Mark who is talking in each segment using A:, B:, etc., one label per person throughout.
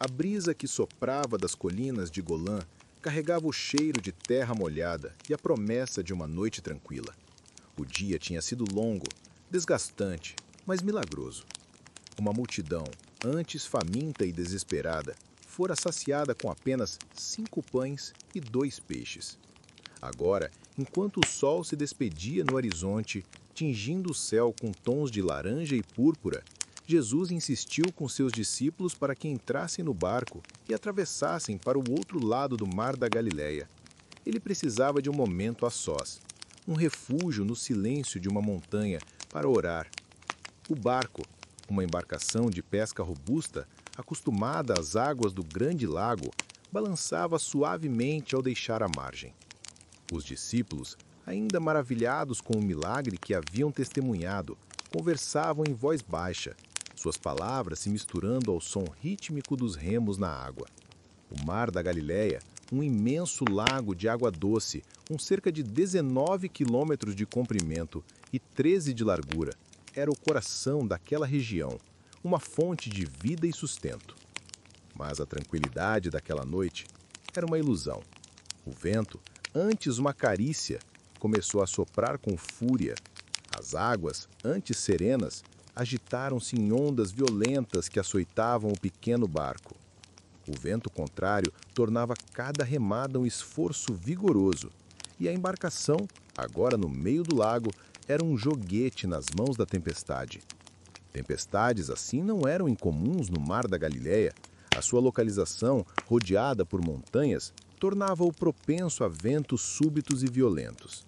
A: A brisa que soprava das colinas de Golã carregava o cheiro de terra molhada e a promessa de uma noite tranquila. O dia tinha sido longo, desgastante, mas milagroso. Uma multidão, antes faminta e desesperada, fora saciada com apenas 5 pães e 2 peixes. Agora, enquanto o sol se despedia no horizonte, tingindo o céu com tons de laranja e púrpura, Jesus insistiu com seus discípulos para que entrassem no barco e atravessassem para o outro lado do mar da Galileia. Ele precisava de um momento a sós, um refúgio no silêncio de uma montanha para orar. O barco, uma embarcação de pesca robusta, acostumada às águas do grande lago, balançava suavemente ao deixar a margem. Os discípulos, ainda maravilhados com o milagre que haviam testemunhado, conversavam em voz baixa, suas palavras se misturando ao som rítmico dos remos na água. O mar da Galileia, um imenso lago de água doce, com cerca de 19 quilômetros de comprimento e 13 de largura, era o coração daquela região, uma fonte de vida e sustento. Mas a tranquilidade daquela noite era uma ilusão. O vento, antes uma carícia, começou a soprar com fúria. As águas, antes serenas, agitaram-se em ondas violentas que açoitavam o pequeno barco. O vento contrário tornava cada remada um esforço vigoroso, e a embarcação, agora no meio do lago, era um joguete nas mãos da tempestade. Tempestades assim não eram incomuns no mar da Galileia. A sua localização, rodeada por montanhas, tornava-o propenso a ventos súbitos e violentos.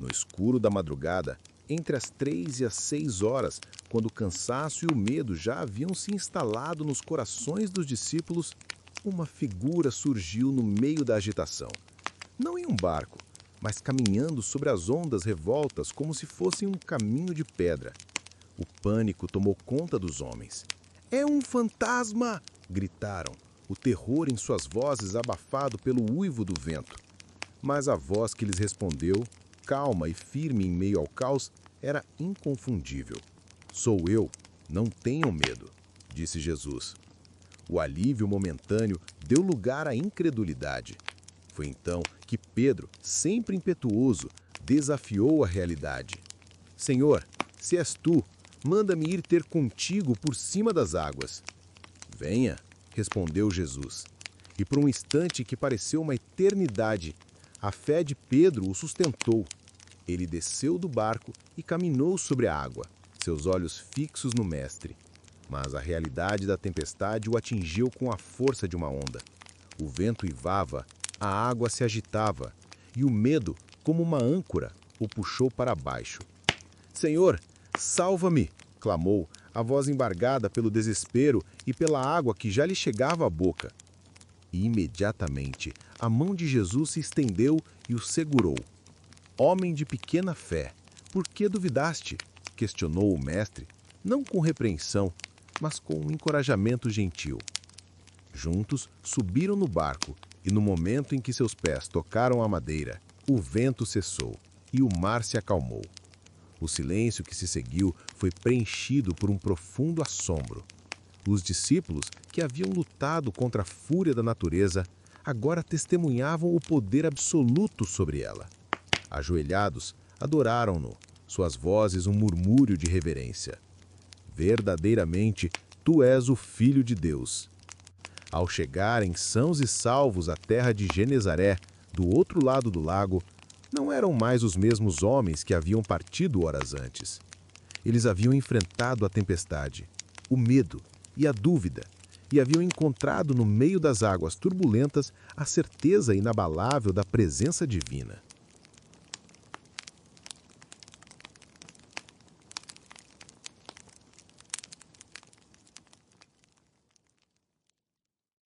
A: No escuro da madrugada, entre as 3 e as 6 horas, quando o cansaço e o medo já haviam se instalado nos corações dos discípulos, uma figura surgiu no meio da agitação. Não em um barco, mas caminhando sobre as ondas revoltas como se fosse um caminho de pedra. O pânico tomou conta dos homens. "É um fantasma!" gritaram, o terror em suas vozes abafado pelo uivo do vento. Mas a voz que lhes respondeu, calma e firme em meio ao caos, era inconfundível. "Sou eu, não tenham medo", disse Jesus. O alívio momentâneo deu lugar à incredulidade. Foi então que Pedro, sempre impetuoso, desafiou a realidade. "Senhor, se és tu, manda-me ir ter contigo por cima das águas." "Venha", respondeu Jesus. E por um instante que pareceu uma eternidade, a fé de Pedro o sustentou. Ele desceu do barco e caminhou sobre a água, seus olhos fixos no Mestre. Mas a realidade da tempestade o atingiu com a força de uma onda. O vento uivava, a água se agitava, e o medo, como uma âncora, o puxou para baixo. "Senhor, salva-me!" clamou, a voz embargada pelo desespero e pela água que já lhe chegava à boca. E imediatamente a mão de Jesus se estendeu e o segurou. "Homem de pequena fé, por que duvidaste?" questionou o mestre, não com repreensão, mas com um encorajamento gentil. Juntos subiram no barco, e no momento em que seus pés tocaram a madeira, o vento cessou e o mar se acalmou. O silêncio que se seguiu foi preenchido por um profundo assombro. Os discípulos, que haviam lutado contra a fúria da natureza, agora testemunhavam o poder absoluto sobre ela. Ajoelhados, adoraram-no, suas vozes um murmúrio de reverência. "Verdadeiramente, tu és o Filho de Deus." Ao chegarem sãos e salvos à terra de Genezaré, do outro lado do lago, não eram mais os mesmos homens que haviam partido horas antes. Eles haviam enfrentado a tempestade, o medo e a dúvida, e haviam encontrado no meio das águas turbulentas a certeza inabalável da presença divina.